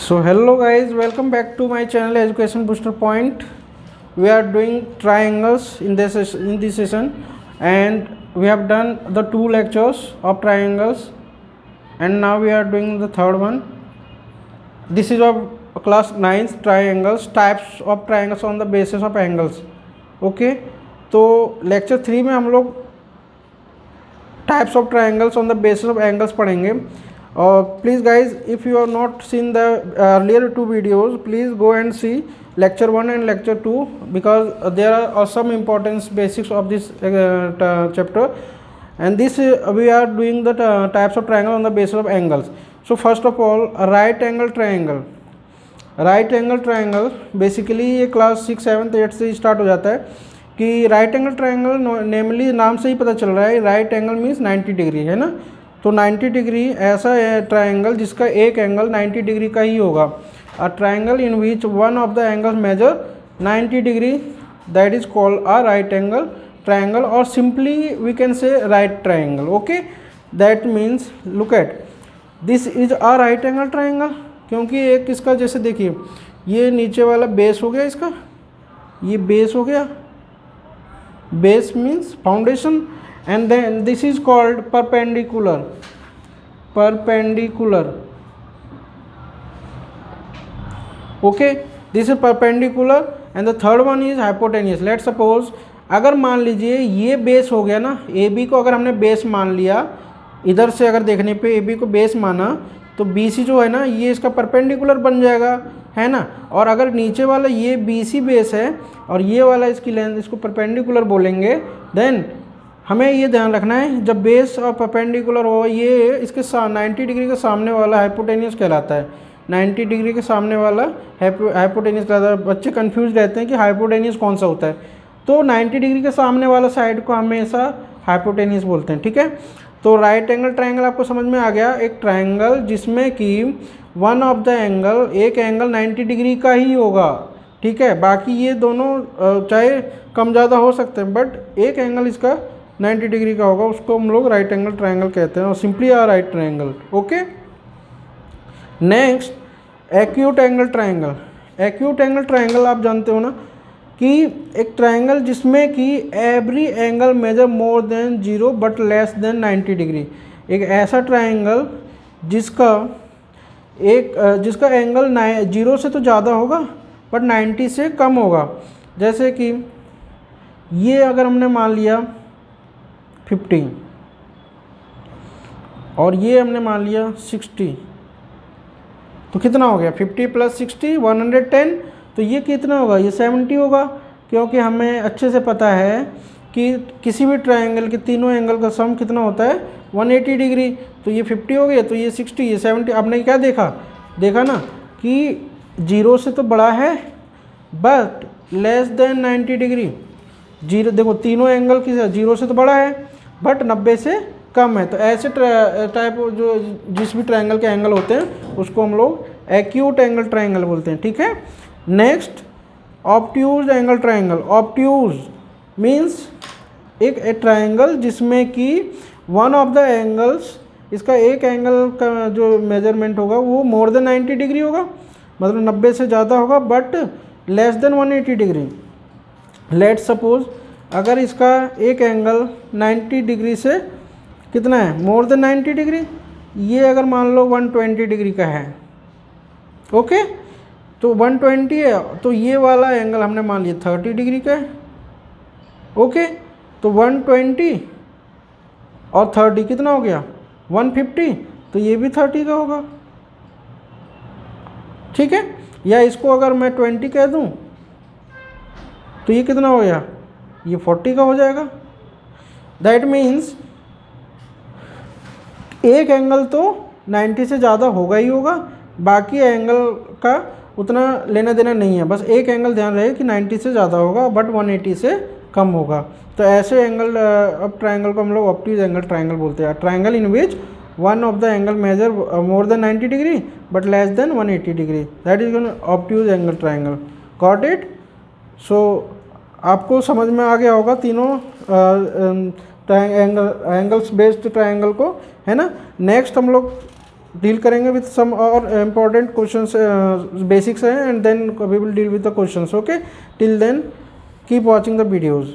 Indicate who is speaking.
Speaker 1: So hello guys, welcome back to my channel Education Booster Point. We are doing triangles in this session, and we have done the two lectures of triangles, and now we are doing the third one. This is of class 9th triangles, types of triangles on the basis of angles. Okay, तो lecture 3 में हम लोग types of triangles on the basis of angles पढ़ेंगे. Please guys, if you have not seen the earlier two videos, please go and see lecture 1 and lecture 2, because there are some important basics of this chapter, and this we are doing the types of triangle on the basis of angles. So first of all, a right angle triangle. Right angle triangle basically ये class 6, 7, 8 से start हो जाता है कि right angle triangle नेमली नाम से ही पता चल रहा है राइट एंगल मीन्स 90 डिग्री है ना. तो 90 डिग्री ऐसा है ट्रायंगल जिसका एक एंगल 90 डिग्री का ही होगा. A triangle in which one of the angle measure 90 degree, that is called a right angle triangle, और simply we can say right triangle. Okay, that means look at this is a right angle triangle, क्योंकि एक इसका जैसे देखिए ये नीचे वाला base हो गया, इसका ये बेस हो गया, base means foundation, and then this is called perpendicular. Perpendicular, okay, this is perpendicular, and the third one is hypotenuse. Let suppose अगर मान लीजिए ये बेस हो गया ना, ए बी को अगर हमने बेस मान लिया, इधर से अगर देखने पे ए बी को बेस माना, तो बी सी जो है ना ये इसका परपेंडिकुलर बन जाएगा, है ना. और अगर नीचे वाला ये बी सी बेस है और ये वाला इसकी लेंथ, इसको परपेंडिकुलर बोलेंगे, देन हमें ये ध्यान रखना है जब बेस और परपेंडिकुलर हो, ये इसके 90 डिग्री के सामने वाला हाइपोटेनियस कहलाता है. 90 डिग्री के सामने वाला हाइपोटेनियस कहलाता है. बच्चे कंफ्यूज रहते हैं कि हाइपोटेनियस कौन सा होता है, तो 90 डिग्री के सामने वाला साइड को हमेशा हाइपोटेनियस बोलते हैं. ठीक है, तो राइट एंगल ट्रायंगल आपको समझ में आ गया. एक ट्रायंगल जिसमें कि वन ऑफ द एंगल, एक एंगल 90 डिग्री का ही होगा. ठीक है, बाकी ये दोनों चाहे कम ज़्यादा हो सकते हैं, बट एक एंगल इसका 90 डिग्री का होगा, उसको हम लोग राइट एंगल ट्रायंगल कहते हैं, और simply a right triangle. Okay, next acute angle triangle. Acute angle triangle आप जानते हो ना कि एक ट्रायंगल जिसमें कि every angle measure more than 0 but less than 90 degree. एक ऐसा ट्रायंगल जिसका एंगल 0 से तो ज़्यादा होगा बट 90 से कम होगा. जैसे कि ये अगर हमने मान लिया 50 और ये हमने मान लिया 60, तो कितना हो गया 50 + 60 110. तो ये कितना होगा, ये 70 होगा, क्योंकि हमें अच्छे से पता है कि किसी भी ट्रायंगल के तीनों एंगल का सम कितना होता है 180 डिग्री. तो ये 50 हो गया, तो ये 60, ये 70. आपने क्या देखा ना कि 0 से तो बड़ा है बट लेस देन 90 डिग्री. 0 देखो तीनों एंगल की 0 से तो बड़ा है बट 90 से कम है. तो ऐसे टाइप जो जिस भी ट्रायंगल के एंगल होते हैं उसको हम लोग एक्यूट एंगल ट्रायंगल बोलते हैं. ठीक है, next obtuse angle triangle. Obtuse means एक ट्रायंगल जिसमें कि वन ऑफ द एंगल्स, इसका एक एंगल का जो मेजरमेंट होगा वो मोर देन 90 डिग्री होगा, मतलब 90 से ज़्यादा होगा, but less than 180 degree. Late suppose अगर इसका एक एंगल 90 डिग्री से कितना है, मोर देन 90 डिग्री, ये अगर मान लो 120 डिग्री का है. ओके, तो 120 है, तो ये वाला एंगल हमने मान लिया 30 डिग्री का है. ओके, तो 120 और 30 कितना हो गया 150, तो ये भी 30 का होगा. ठीक है, या इसको अगर मैं 20 कह दूं तो ये कितना हो गया, ये 40 का हो जाएगा. दैट मीन्स एक एंगल तो 90 से ज़्यादा होगा ही होगा, बाकी एंगल का उतना लेना देना नहीं है. बस एक एंगल ध्यान रहे कि 90 से ज़्यादा होगा बट 180 से कम होगा. तो ऐसे एंगल अब ट्रायंगल को हम लोग ऑब्ट्यूज एंगल ट्रायंगल बोलते हैं. Triangle in which one of the angle measure more than 90 degree but less than 180 degree, that is obtuse angle triangle. Got it? So आपको समझ में आ गया होगा तीनों एंगल्स बेस्ड ट्रायंगल को, है ना. नेक्स्ट हम लोग डील करेंगे विथ सम और इम्पॉर्टेंट क्वेश्चंस, बेसिक्स हैं, and then we will deal with the questions. Okay, till then keep watching the videos.